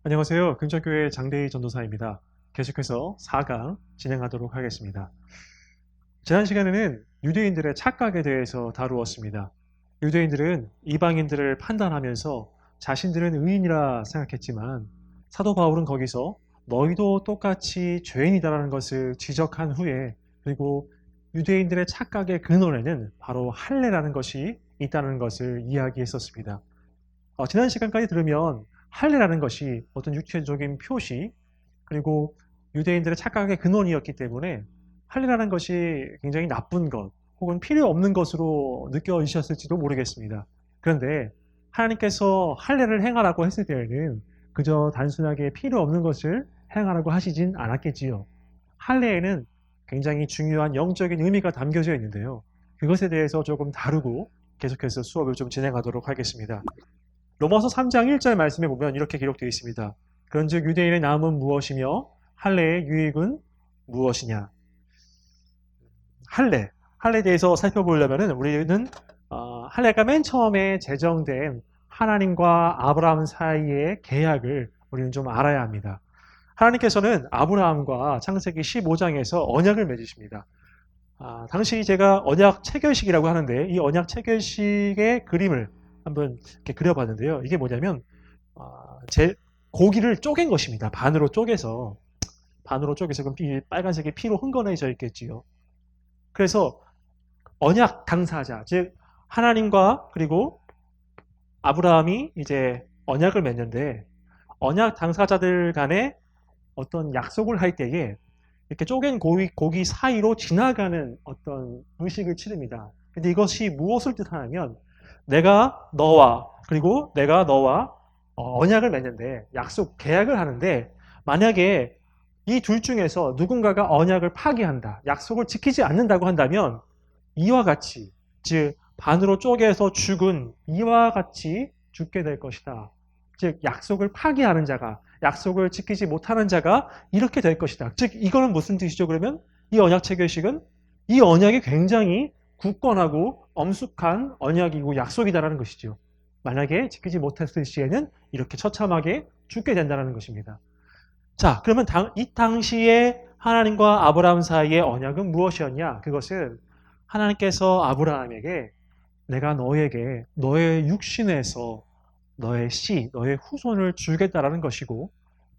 안녕하세요. 근처교회 장대희 전도사입니다. 계속해서 4강 진행하도록 하겠습니다. 지난 시간에는 유대인들의 착각에 대해서 다루었습니다. 유대인들은 이방인들을 판단하면서 자신들은 의인이라 생각했지만 사도 바울은 거기서 너희도 똑같이 죄인이다라는 것을 지적한 후에 그리고 유대인들의 착각의 근원에는 바로 할례라는 것이 있다는 것을 이야기했었습니다. 지난 시간까지 들으면 할례라는 것이 어떤 육체적인 표시 그리고 유대인들의 착각의 근원이었기 때문에 할례라는 것이 굉장히 나쁜 것 혹은 필요 없는 것으로 느껴지셨을지도 모르겠습니다. 그런데 하나님께서 할례를 행하라고 했을 때에는 그저 단순하게 필요 없는 것을 행하라고 하시진 않았겠지요. 할례에는 굉장히 중요한 영적인 의미가 담겨져 있는데요. 그것에 대해서 조금 다루고 계속해서 수업을 좀 진행하도록 하겠습니다. 로마서 3장 1절 말씀에 보면 이렇게 기록되어 있습니다. 그런즉 유대인의 나음은 무엇이며 할례의 유익은 무엇이냐? 할례에 대해서 살펴보려면 우리는 할례가 맨 처음에 제정된 하나님과 아브라함 사이의 계약을 우리는 좀 알아야 합니다. 하나님께서는 아브라함과 창세기 15장에서 언약을 맺으십니다. 당시 제가 언약 체결식이라고 하는데 이 언약 체결식의 그림을 한번 이렇게 그려봤는데요. 이게 뭐냐면 제 고기를 쪼갠 것입니다. 반으로 쪼개서 그럼 빨간색이 피로 흥건해져 있겠지요. 그래서 언약 당사자, 즉 하나님과 그리고 아브라함이 이제 언약을 맺는데 언약 당사자들 간에 어떤 약속을 할 때에 이렇게 쪼갠 고기 사이로 지나가는 어떤 의식을 치릅니다. 근데 이것이 무엇을 뜻하냐면 내가 너와 언약을 맺는데 계약을 하는데 만약에 이 둘 중에서 누군가가 언약을 파기한다, 약속을 지키지 않는다고 한다면 이와 같이, 즉 반으로 쪼개서 죽은 이와 같이 죽게 될 것이다. 즉 약속을 파기하는 자가, 약속을 지키지 못하는 자가 이렇게 될 것이다. 즉 이거는 무슨 뜻이죠? 그러면 이 언약 체결식은 이 언약이 굉장히 굳건하고 엄숙한 언약이고 약속이다라는 것이죠. 만약에 지키지 못했을 시에는 이렇게 처참하게 죽게 된다는 것입니다. 자, 그러면 이 당시에 하나님과 아브라함 사이의 언약은 무엇이었냐? 그것은 하나님께서 아브라함에게 내가 너에게 너의 육신에서 너의 후손을 주겠다라는 것이고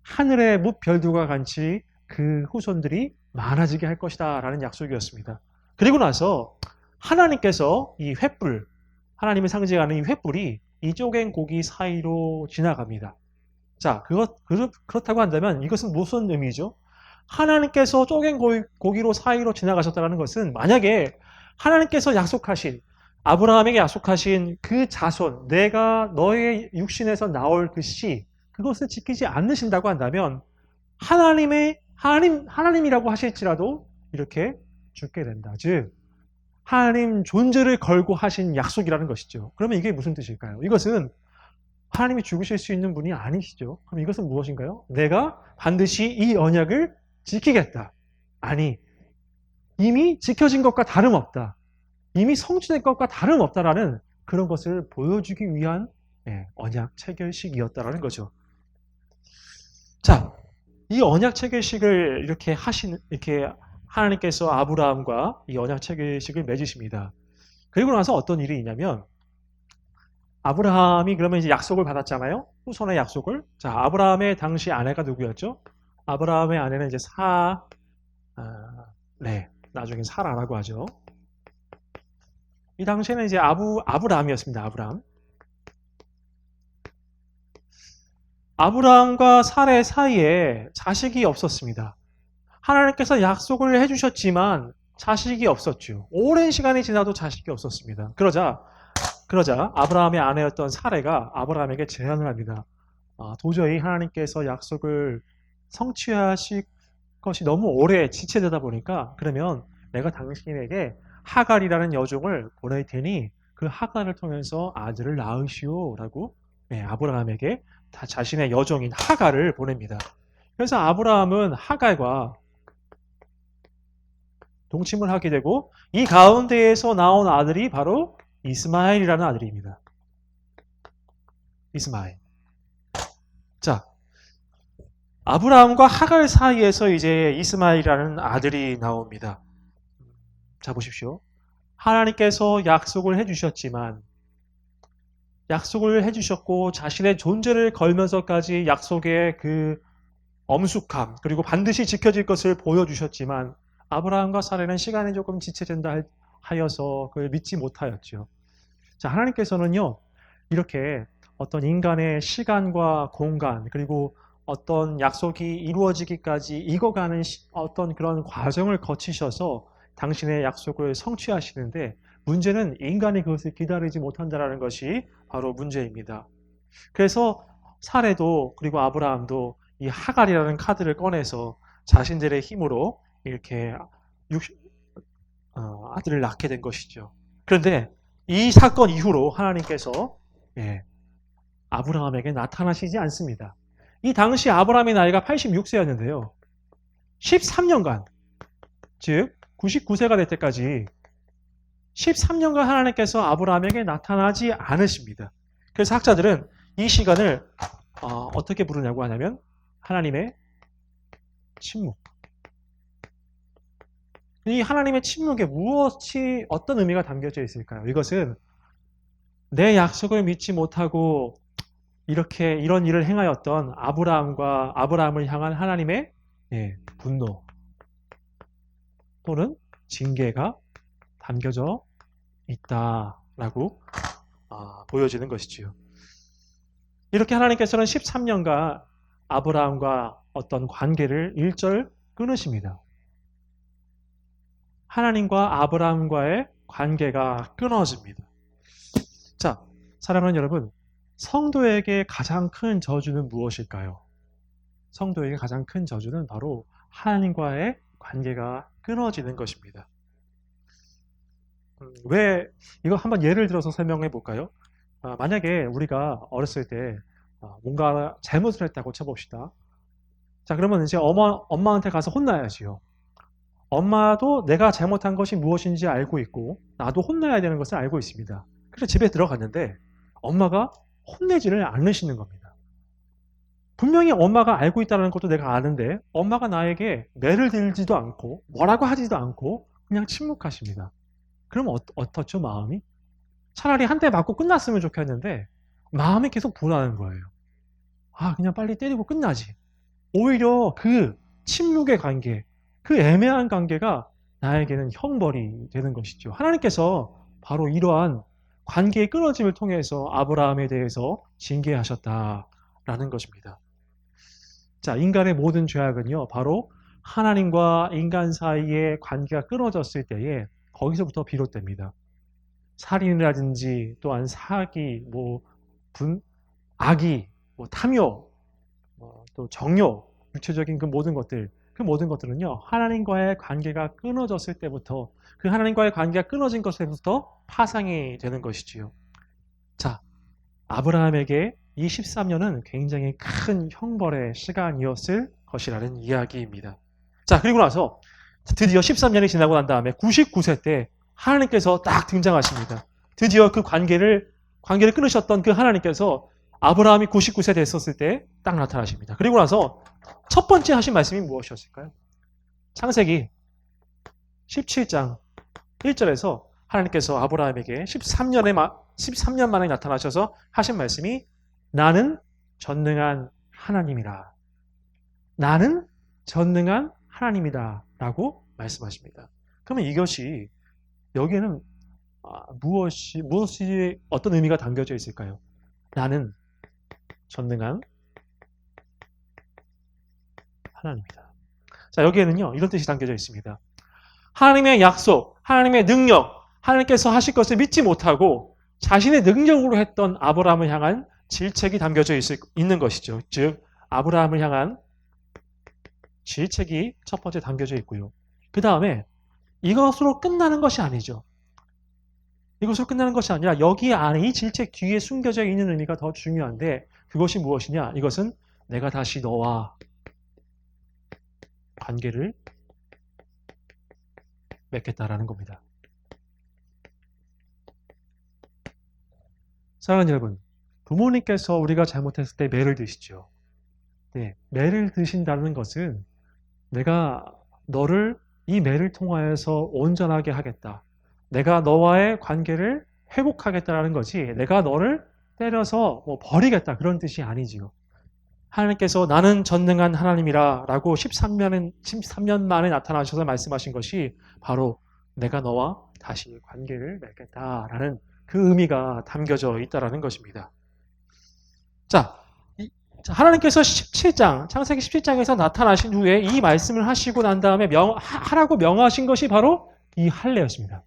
하늘의 무별들과 같이 그 후손들이 많아지게 할 것이다 라는 약속이었습니다. 그리고 나서 하나님께서 하나님을 상징하는 이 횃불이 이 쪼갠 고기 사이로 지나갑니다. 자, 그렇다고 한다면 이것은 무슨 의미죠? 하나님께서 쪼갠 고기로 사이로 지나가셨다는 것은 만약에 하나님께서 아브라함에게 약속하신 그 자손, 내가 너의 육신에서 나올 그 씨, 그것을 지키지 않으신다고 한다면 하나님이라고 하실지라도 이렇게 죽게 된다. 즉, 하나님 존재를 걸고 하신 약속이라는 것이죠. 그러면 이게 무슨 뜻일까요? 이것은 하나님이 죽으실 수 있는 분이 아니시죠. 그럼 이것은 무엇인가요? 내가 반드시 이 언약을 지키겠다. 아니, 이미 지켜진 것과 다름없다. 이미 성취된 것과 다름없다라는 그런 것을 보여주기 위한 언약 체결식이었다라는 거죠. 자, 이 언약 체결식을 이렇게 하나님께서 아브라함과 이 언약 체결식을 맺으십니다. 그리고 나서 어떤 일이 있냐면 아브라함이 그러면 이제 약속을 받았잖아요. 후손의 약속을. 자, 아브라함의 당시 아내가 누구였죠? 아브라함의 아내는 이제 나중에 사라라고 하죠. 이 당시에는 이제 아브라함이었습니다. 아브라함과 사례 사이에 자식이 없었습니다. 하나님께서 약속을 해주셨지만 자식이 없었죠. 오랜 시간이 지나도 자식이 없었습니다. 그러자 아브라함의 아내였던 사례가 아브라함에게 제안을 합니다. 도저히 하나님께서 약속을 성취하실 것이 너무 오래 지체되다 보니까 그러면 내가 당신에게 하갈이라는 여종을 보낼 테니 그 하갈을 통해서 아들을 낳으시오라고 아브라함에게 자신의 여종인 하갈을 보냅니다. 그래서 아브라함은 하갈과 동침을 하게 되고 이 가운데에서 나온 아들이 바로 이스마엘이라는 아들입니다. 이스마엘. 자, 아브라함과 하갈 사이에서 이제 이스마엘이라는 아들이 나옵니다. 자, 보십시오. 하나님께서 약속을 해주셨고 자신의 존재를 걸면서까지 약속의 그 엄숙함 그리고 반드시 지켜질 것을 보여주셨지만 아브라함과 사라는 시간이 조금 지체된다 하여서 그걸 믿지 못하였죠. 자, 하나님께서는요 이렇게 어떤 인간의 시간과 공간 그리고 어떤 약속이 이루어지기까지 익어가는 어떤 그런 과정을 거치셔서 당신의 약속을 성취하시는데 문제는 인간이 그것을 기다리지 못한다는 것이 바로 문제입니다. 그래서 사레도 그리고 아브라함도 이 하갈이라는 카드를 꺼내서 자신들의 힘으로 이렇게 아들을 낳게 된 것이죠. 그런데 이 사건 이후로 하나님께서 아브라함에게 나타나시지 않습니다. 이 당시 아브라함의 나이가 86세였는데요. 13년간, 즉 99세가 될 때까지 13년간 하나님께서 아브라함에게 나타나지 않으십니다. 그래서 학자들은 이 시간을 어떻게 부르냐고 하냐면 하나님의 침묵. 이 하나님의 침묵에 무엇이 어떤 의미가 담겨져 있을까요? 이것은 내 약속을 믿지 못하고 이렇게 이런 일을 행하였던 아브라함을 향한 하나님의 분노 또는 징계가 담겨져 있다라고 보여지는 것이지요. 이렇게 하나님께서는 13년간 아브라함과 어떤 관계를 일절 끊으십니다. 하나님과 아브라함과의 관계가 끊어집니다. 자, 사랑하는 여러분, 성도에게 가장 큰 저주는 무엇일까요? 성도에게 가장 큰 저주는 바로 하나님과의 관계가 끊어지는 것입니다. 왜 이거 한번 예를 들어서 설명해 볼까요? 만약에 우리가 어렸을 때 뭔가 잘못을 했다고 쳐봅시다. 자, 그러면 이제 엄마한테 가서 혼나야지요. 엄마도 내가 잘못한 것이 무엇인지 알고 있고 나도 혼나야 되는 것을 알고 있습니다. 그래서 집에 들어갔는데 엄마가 혼내지를 않으시는 겁니다. 분명히 엄마가 알고 있다는 것도 내가 아는데 엄마가 나에게 매를 들지도 않고 뭐라고 하지도 않고 그냥 침묵하십니다. 그럼 어떻죠, 마음이? 차라리 한 대 맞고 끝났으면 좋겠는데 마음이 계속 불안한 거예요. 그냥 빨리 때리고 끝나지. 오히려 그 침묵의 관계, 그 애매한 관계가 나에게는 형벌이 되는 것이죠. 하나님께서 바로 이러한 관계의 끊어짐을 통해서 아브라함에 대해서 징계하셨다라는 것입니다. 자, 인간의 모든 죄악은요, 바로 하나님과 인간 사이의 관계가 끊어졌을 때에 거기서부터 비롯됩니다. 살인이라든지 또한 사기, 악의, 탐욕, 또 정욕, 육체적인 그 모든 것들은요, 하나님과의 관계가 끊어졌을 때부터, 그 하나님과의 관계가 끊어진 것에부터 파상이 되는 것이지요. 자, 아브라함에게 이 13년은 굉장히 큰 형벌의 시간이었을 것이라는 이야기입니다. 자, 그리고 나서 드디어 13년이 지나고 난 다음에 99세 때 하나님께서 딱 등장하십니다. 드디어 그 관계를 끊으셨던 그 하나님께서 아브라함이 99세 됐었을 때 딱 나타나십니다. 그리고 나서 첫 번째 하신 말씀이 무엇이었을까요? 창세기 17장 1절에서 하나님께서 아브라함에게 13년 만에 나타나셔서 하신 말씀이 나는 전능한 하나님이라. 나는 전능한 하나님이다. 라고 말씀하십니다. 그러면 이것이 여기에는 무엇이 어떤 의미가 담겨져 있을까요? 나는 전능한 하나님이다. 자, 여기에는요, 이런 뜻이 담겨져 있습니다. 하나님의 약속, 하나님의 능력, 하나님께서 하실 것을 믿지 못하고 자신의 능력으로 했던 아브라함을 향한 질책이 담겨져 있는 것이죠. 즉, 아브라함을 향한 질책이 첫 번째 담겨져 있고요. 그 다음에 이것으로 끝나는 것이 아니죠. 이것으로 끝나는 것이 아니라 여기 안에 이 질책 뒤에 숨겨져 있는 의미가 더 중요한데 그것이 무엇이냐? 이것은 내가 다시 너와 관계를 맺겠다라는 겁니다. 사랑하는 여러분, 부모님께서 우리가 잘못했을 때 매를 드시죠. 네, 매를 드신다는 것은 내가 너를 이 매를 통하여서 온전하게 하겠다. 내가 너와의 관계를 회복하겠다라는 거지. 내가 너를 때려서 뭐 버리겠다 그런 뜻이 아니지요. 하나님께서 나는 전능한 하나님이라 라고 13년 만에 나타나셔서 말씀하신 것이 바로 내가 너와 다시 관계를 맺겠다라는 그 의미가 담겨져 있다라는 것입니다. 자, 하나님께서 17장, 창세기 17장에서 나타나신 후에 이 말씀을 하시고 난 다음에 하라고 명하신 것이 바로 이 할례였습니다.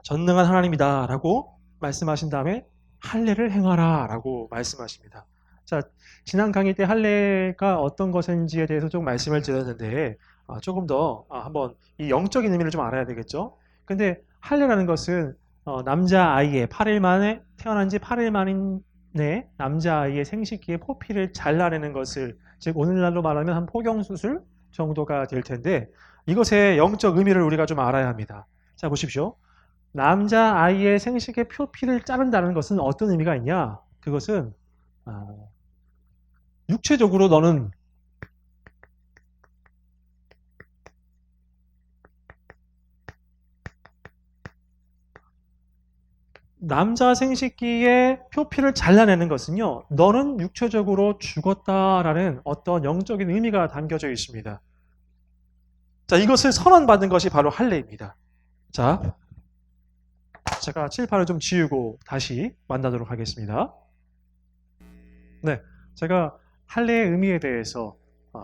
전능한 하나님이다 라고 말씀하신 다음에 할례를 행하라 라고 말씀하십니다. 자, 지난 강의 때 할례가 어떤 것인지에 대해서 좀 말씀을 드렸는데 조금 더 한번 이 영적인 의미를 좀 알아야 되겠죠. 근데 할례라는 것은 남자아이의 8일 만에 태어난 지 8일 만에 남자아이의 생식기의 포피를 잘라내는 것을, 즉 오늘날로 말하면 한 포경수술 정도가 될 텐데 이것의 영적 의미를 우리가 좀 알아야 합니다. 자, 보십시오. 남자아이의 생식의 표피를 자른다는 것은 어떤 의미가 있냐? 그것은 육체적으로 너는 남자 생식기의 표피를 잘라내는 것은요, 너는 육체적으로 죽었다라는 어떤 영적인 의미가 담겨져 있습니다. 자, 이것을 선언받은 것이 바로 할례입니다. 자, 제가 칠판을 좀 지우고 다시 만나도록 하겠습니다. 네, 제가 할례의 의미에 대해서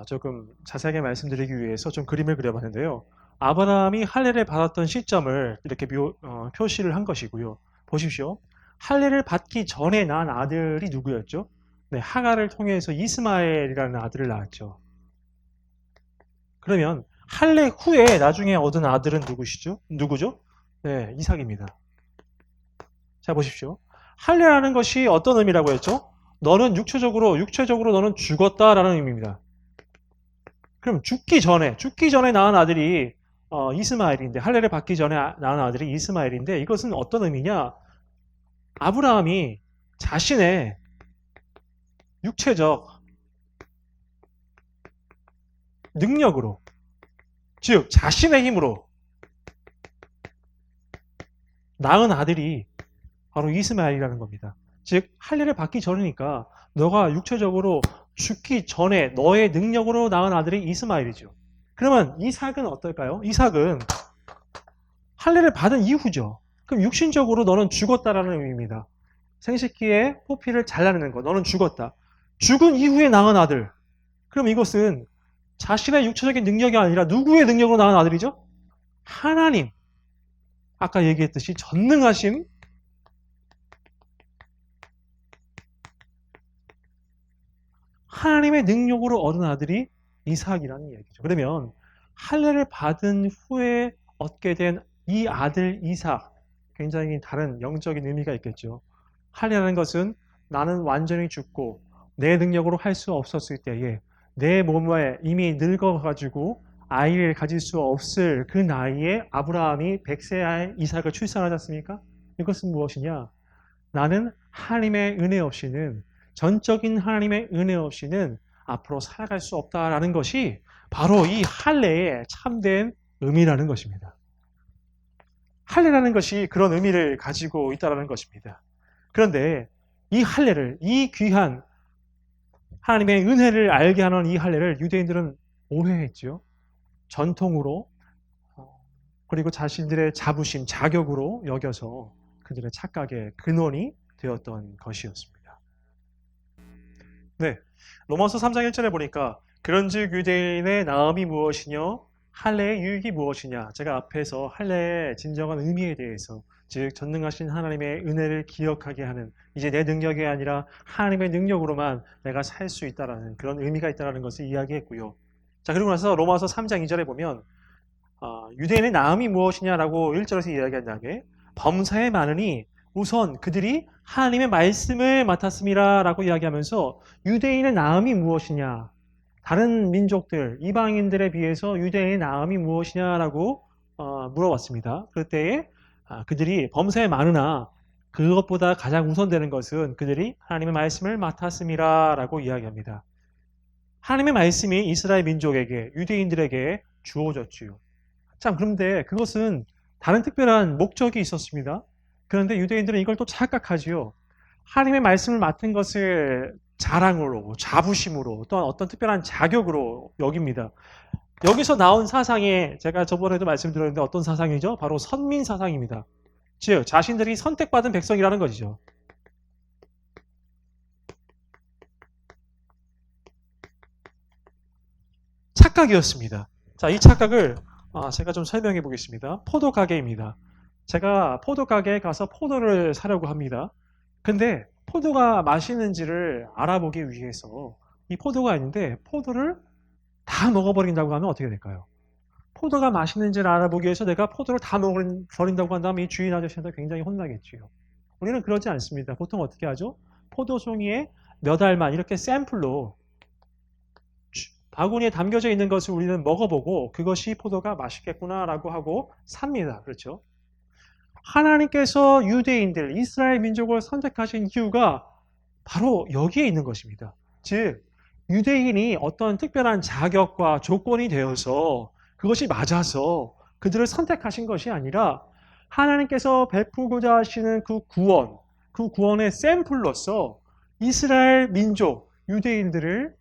조금 자세하게 말씀드리기 위해서 좀 그림을 그려봤는데요. 아브라함이 할례를 받았던 시점을 이렇게 표시를 한 것이고요. 보십시오. 할례를 받기 전에 낳은 아들이 누구였죠? 네, 하갈을 통해서 이스마엘이라는 아들을 낳았죠. 그러면 할례 후에 나중에 얻은 아들은 누구죠? 네, 이삭입니다. 자, 보십시오. 할례라는 것이 어떤 의미라고 했죠? 너는 육체적으로 너는 죽었다라는 의미입니다. 그럼 죽기 전에 낳은 아들이 이스마엘인데, 할례를 받기 전에 낳은 아들이 이스마엘인데, 이것은 어떤 의미냐? 아브라함이 자신의 육체적 능력으로, 즉 자신의 힘으로 낳은 아들이 바로 이스마엘이라는 겁니다. 즉 할례를 받기 전이니까 너가 육체적으로 죽기 전에 너의 능력으로 낳은 아들이 이스마엘이죠. 그러면 이삭은 어떨까요? 이삭은 할례를 받은 이후죠. 그럼 육신적으로 너는 죽었다라는 의미입니다. 생식기에 포피를 잘라내는 거, 너는 죽었다. 죽은 이후에 낳은 아들. 그럼 이것은 자신의 육체적인 능력이 아니라 누구의 능력으로 낳은 아들이죠? 하나님. 아까 얘기했듯이 전능하신 하나님의 능력으로 얻은 아들이 이삭이라는 얘기죠. 그러면 할례를 받은 후에 얻게 된 이 아들 이삭, 굉장히 다른 영적인 의미가 있겠죠. 할례라는 것은 나는 완전히 죽고 내 능력으로 할 수 없었을 때에 내 몸에 이미 늙어가지고 아이를 가질 수 없을 그 나이에 아브라함이 100세의 이삭을 출산하지 않습니까? 이것은 무엇이냐? 나는 하나님의 은혜 없이는, 전적인 하나님의 은혜 없이는 앞으로 살아갈 수 없다라는 것이 바로 이 할례의 참된 의미라는 것입니다. 할례라는 것이 그런 의미를 가지고 있다는 것입니다. 그런데 이 할례를, 이 귀한 하나님의 은혜를 알게 하는 이 할례를 유대인들은 오해했죠. 전통으로, 그리고 자신들의 자부심, 자격으로 여겨서 그들의 착각의 근원이 되었던 것이었습니다. 네, 로마서 3장 1절에 보니까 그런즉 유대인의 나음이 무엇이뇨? 할례의 유익이 무엇이냐? 제가 앞에서 할례의 진정한 의미에 대해서, 즉 전능하신 하나님의 은혜를 기억하게 하는, 이제 내 능력이 아니라 하나님의 능력으로만 내가 살 수 있다라는 그런 의미가 있다라는 것을 이야기했고요. 자, 그리고 나서 로마서 3장 2절에 보면 유대인의 나음이 무엇이냐라고 1절에서 이야기한 다음에 범사에 많으니 우선 그들이 하나님의 말씀을 맡았음이라 라고 이야기하면서 유대인의 나음이 무엇이냐, 다른 민족들, 이방인들에 비해서 유대인의 나음이 무엇이냐라고 물어봤습니다. 그때에 그들이 범사에 많으나 그것보다 가장 우선되는 것은 그들이 하나님의 말씀을 맡았음이라 라고 이야기합니다. 하나님의 말씀이 이스라엘 민족에게, 유대인들에게 주어졌지요. 참, 그런데 그것은 다른 특별한 목적이 있었습니다. 그런데 유대인들은 이걸 또 착각하지요. 하나님의 말씀을 맡은 것을 자랑으로, 자부심으로, 또한 어떤 특별한 자격으로 여깁니다. 여기서 나온 사상에 제가 저번에도 말씀드렸는데 어떤 사상이죠? 바로 선민 사상입니다. 즉, 자신들이 선택받은 백성이라는 것이죠. 착각이었습니다. 자, 이 착각을 제가 좀 설명해 보겠습니다. 포도 가게입니다. 제가 포도 가게에 가서 포도를 사려고 합니다. 근데 포도가 맛있는지를 알아보기 위해서 이 포도가 있는데 포도를 다 먹어버린다고 하면 어떻게 될까요? 포도가 맛있는지를 알아보기 위해서 내가 포도를 다 먹어버린다고 한다면 이 주인 아저씨한테 굉장히 혼나겠지요. 우리는 그러지 않습니다. 보통 어떻게 하죠? 포도 종이에 몇 알만 이렇게 샘플로 바구니에 담겨져 있는 것을 우리는 먹어보고 그것이 포도가 맛있겠구나라고 하고 삽니다. 그렇죠? 하나님께서 유대인들, 이스라엘 민족을 선택하신 이유가 바로 여기에 있는 것입니다. 즉, 유대인이 어떤 특별한 자격과 조건이 되어서 그것이 맞아서 그들을 선택하신 것이 아니라 하나님께서 베푸고자 하시는 그 구원, 그 구원의 샘플로서 이스라엘 민족, 유대인들을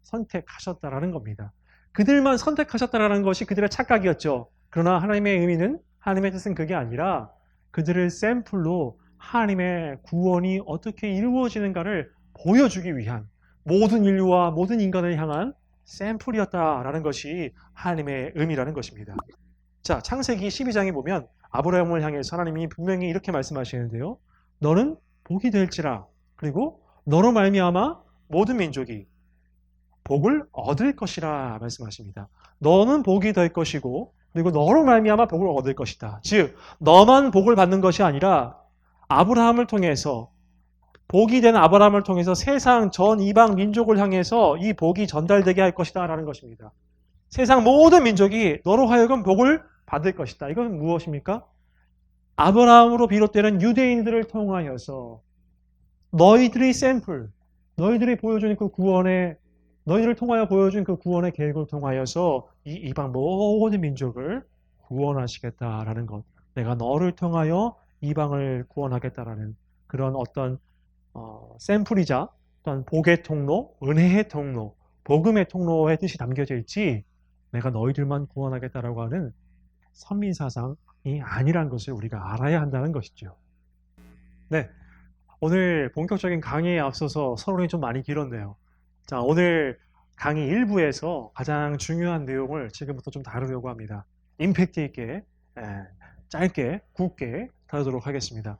선택하셨다라는 겁니다. 그들만 선택하셨다라는 것이 그들의 착각이었죠. 그러나 하나님의 의미는, 하나님의 뜻은 그게 아니라 그들을 샘플로 하나님의 구원이 어떻게 이루어지는가를 보여주기 위한 모든 인류와 모든 인간을 향한 샘플이었다라는 것이 하나님의 의미라는 것입니다. 자, 창세기 12장에 보면 아브라함을 향해서 하나님이 분명히 이렇게 말씀하시는데요. 너는 복이 될지라. 그리고 너로 말미암아 모든 민족이 복을 얻을 것이라 말씀하십니다. 너는 복이 될 것이고 그리고 너로 말미암아 복을 얻을 것이다. 즉 너만 복을 받는 것이 아니라 아브라함을 통해서 복이 된 아브라함을 통해서 세상 전 이방 민족을 향해서 이 복이 전달되게 할 것이다 라는 것입니다. 세상 모든 민족이 너로 하여금 복을 받을 것이다. 이건 무엇입니까? 아브라함으로 비롯되는 유대인들을 통하여서 너희들이 샘플, 너희들이 보여준 그 구원의 너희를 통하여 보여준 그 구원의 계획을 통하여서 이 이방 모든 민족을 구원하시겠다라는 것. 내가 너를 통하여 이방을 구원하겠다라는 그런 어떤 샘플이자 또한 복의 통로, 은혜의 통로, 복음의 통로의 뜻이 담겨져 있지 내가 너희들만 구원하겠다라고 하는 선민사상이 아니란 것을 우리가 알아야 한다는 것이죠. 네, 오늘 본격적인 강의에 앞서서 서론이 좀 많이 길었네요. 자, 오늘 강의 1부에서 가장 중요한 내용을 지금부터 좀 다루려고 합니다. 임팩트 있게, 짧게, 굵게 다루도록 하겠습니다.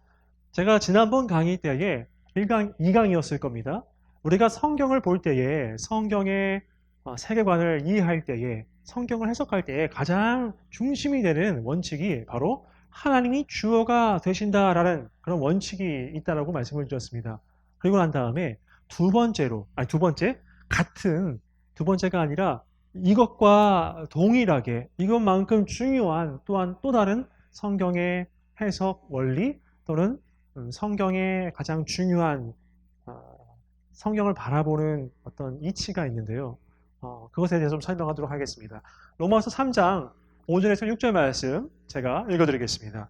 제가 지난번 강의 때에 1강, 2강이었을 겁니다. 우리가 성경을 볼 때에 성경의 세계관을 이해할 때에 성경을 해석할 때에 가장 중심이 되는 원칙이 바로 하나님이 주어가 되신다라는 그런 원칙이 있다라고 말씀을 드렸습니다. 그리고 난 다음에 두 번째가 아니라 이것과 동일하게 이것만큼 중요한 또한 또 다른 성경의 해석 원리 또는 성경의 가장 중요한 성경을 바라보는 어떤 이치가 있는데요. 그것에 대해서 좀 설명하도록 하겠습니다. 로마서 3장 5절에서 6절 말씀 제가 읽어드리겠습니다.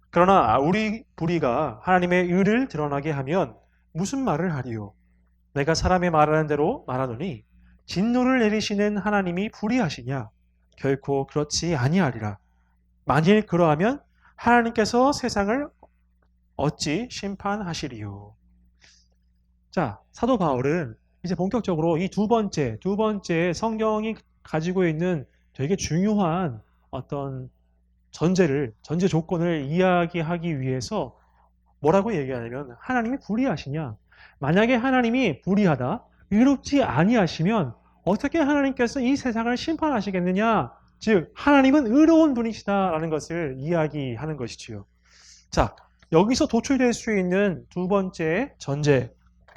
그러나 우리 불의가 하나님의 의를 드러나게 하면 무슨 말을 하리요? 내가 사람의 말하는 대로 말하노니 진노를 내리시는 하나님이 불의하시냐? 결코 그렇지 아니하리라. 만일 그러하면 하나님께서 세상을 어찌 심판하시리요? 자, 사도 바울은 이제 본격적으로 이 두 번째 성경이 가지고 있는 되게 중요한 어떤 전제 조건을 이야기하기 위해서 뭐라고 얘기하냐면 하나님이 불의하시냐? 만약에 하나님이 불의하다, 의롭지 아니하시면 어떻게 하나님께서 이 세상을 심판하시겠느냐? 즉 하나님은 의로운 분이시다라는 것을 이야기하는 것이지요. 자, 여기서 도출될 수 있는 두 번째 전제,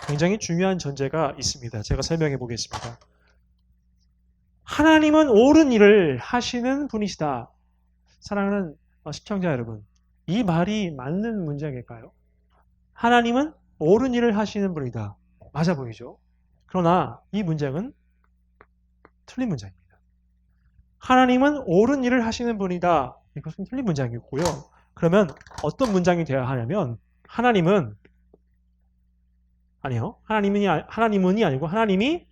굉장히 중요한 전제가 있습니다. 제가 설명해 보겠습니다. 하나님은 옳은 일을 하시는 분이시다. 사랑하는 시청자 여러분, 이 말이 맞는 문장일까요? 하나님은 옳은 일을 하시는 분이다. 맞아 보이죠? 그러나 이 문장은 틀린 문장입니다. 하나님은 옳은 일을 하시는 분이다. 이것은 틀린 문장이고요. 그러면 어떤 문장이 되어야 하냐면 하나님은 아니요. 하나님은이 아니고 하나님이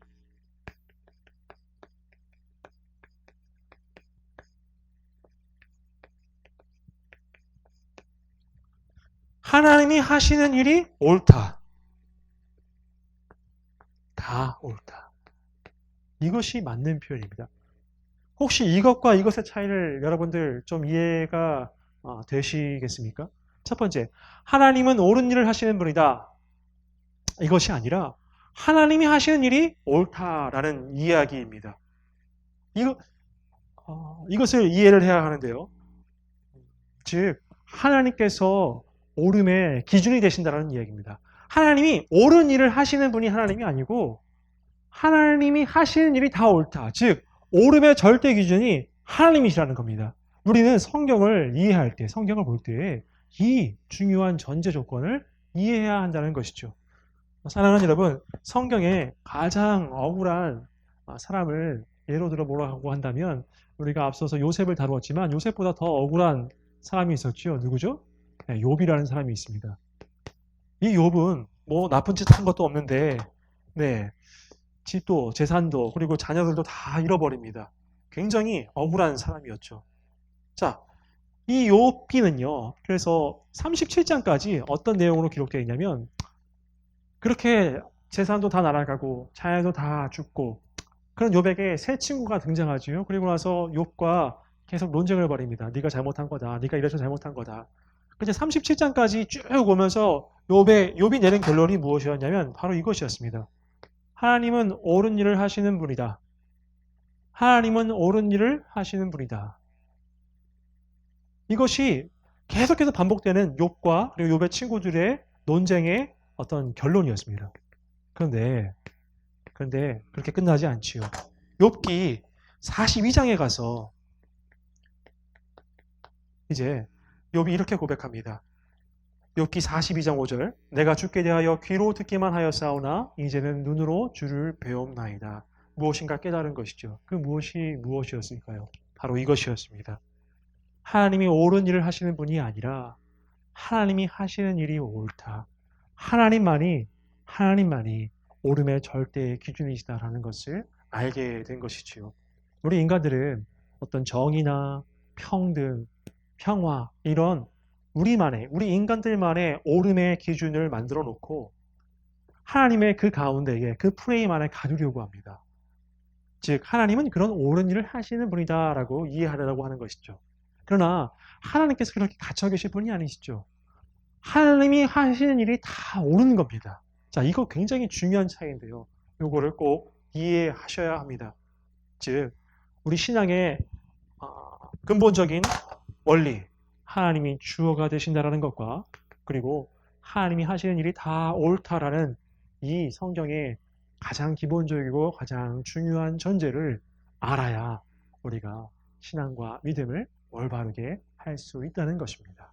하시는 일이 옳다. 다 옳다. 이것이 맞는 표현입니다. 혹시 이것과 이것의 차이를 여러분들 좀 이해가 되시겠습니까? 첫 번째, 하나님은 옳은 일을 하시는 분이다. 이것이 아니라 하나님이 하시는 일이 옳다라는 이야기입니다. 이것을 이해를 해야 하는데요. 즉, 하나님께서 옳음의 기준이 되신다는 이야기입니다. 하나님이 옳은 일을 하시는 분이 하나님이 아니고 하나님이 하시는 일이 다 옳다. 즉, 옳음의 절대 기준이 하나님이시라는 겁니다. 우리는 성경을 이해할 때, 성경을 볼 때 이 중요한 전제 조건을 이해해야 한다는 것이죠. 사랑하는 여러분, 성경에 가장 억울한 사람을 예로 들어 보라고 한다면 우리가 앞서서 요셉을 다루었지만 요셉보다 더 억울한 사람이 있었죠. 누구죠? 네, 욥이라는 사람이 있습니다. 이 욥은 뭐 나쁜 짓 한 것도 없는데 네, 집도 재산도 그리고 자녀들도 다 잃어버립니다. 굉장히 억울한 사람이었죠. 자, 이 욥기는요. 그래서 37장까지 어떤 내용으로 기록되어 있냐면 그렇게 재산도 다 날아가고 자녀도 다 죽고 그런 욥에게 새 친구가 등장하지요. 그리고 나서 욥과 계속 논쟁을 벌입니다. 네가 잘못한 거다. 네가 이래서 잘못한 거다. 근데 37장까지 쭉 오면서 욥이 내린 결론이 무엇이었냐면 바로 이것이었습니다. 하나님은 옳은 일을 하시는 분이다. 하나님은 옳은 일을 하시는 분이다. 이것이 계속해서 반복되는 욥과 그리고 욥의 친구들의 논쟁의 어떤 결론이었습니다. 그런데 그렇게 끝나지 않지요. 욥기 42장에 가서 이제 욥이 이렇게 고백합니다. 욥기 42장 5절 내가 주께 대하여 귀로 듣기만 하였사오나 이제는 눈으로 주를 배움나이다. 무엇인가 깨달은 것이죠. 그 무엇이었을까요? 바로 이것이었습니다. 하나님이 옳은 일을 하시는 분이 아니라 하나님이 하시는 일이 옳다. 하나님만이 옳음의 절대 기준이시다라는 것을 알게 된 것이지요. 우리 인간들은 어떤 정의나 평등, 평화 이런 우리 인간들만의 옳음의 기준을 만들어 놓고 하나님의 그 가운데에 그 프레임 안에 가두려고 합니다. 즉 하나님은 그런 옳은 일을 하시는 분이다라고 이해하려고 하는 것이죠. 그러나 하나님께서 그렇게 갇혀 계실 분이 아니시죠. 하나님이 하시는 일이 다 옳은 겁니다. 자, 이거 굉장히 중요한 차이인데요. 이거를 꼭 이해하셔야 합니다. 즉 우리 신앙의 근본적인 원리, 하나님이 주어가 되신다라는 것과 그리고 하나님이 하시는 일이 다 옳다라는 이 성경의 가장 기본적이고 가장 중요한 전제를 알아야 우리가 신앙과 믿음을 올바르게 할 수 있다는 것입니다.